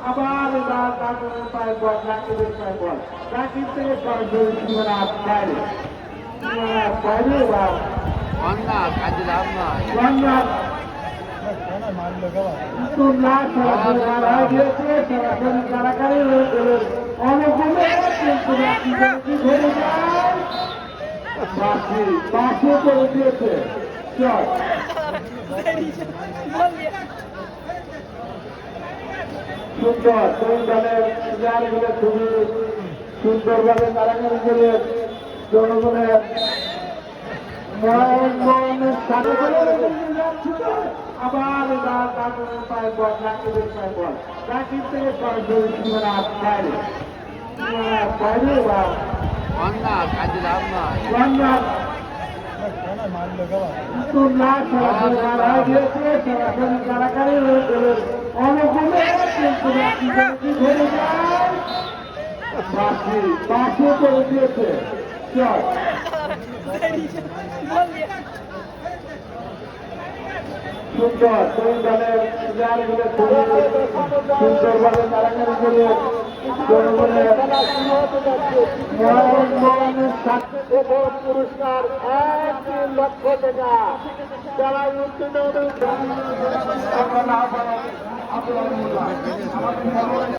আবার এবার রাকিবের পায়ে বল, রাকিবের পায়ে বল, রাকিব থেকে সরাসরি সীমানার বাইরে, সীমানার বাইরে এবার রান্নার তুলনা সরাসরি মারা গিয়েছে, সরাসরি কারাকারি হয়ে গেলেন অনুকূলে, কিন্তু রাকিবের কি ধরে যায় বাসে করে দিয়েছে। চল সুন্দর দুই দলের প্লেয়ারগুলো খুবই সুন্দরভাবে কারাকারি করে জনগণের মনের সাথে আবার রাকিবের পায়ে বল, রাকিবের পায়ে বল, রাকিব থেকে সরাসরি সীমানার বাইরে, সীমানার বাইরে এবার রান্নার তুলনা সরাসরি মারা গিয়েছে, সরাসরি কারাকারি হয়ে গেলেন অনুকূলে, কিন্তু রাকিবের কি ধরে যায় বাসে করে দিয়েছে। চল সুন্দর দুই দলের প্লেয়ারগুলো খুবই সুন্দরভাবে কারাকারি করে জনগণের মনের সাথে পুরস্কার 1 লক্ষ টাকা যারা উত্তীর্ণ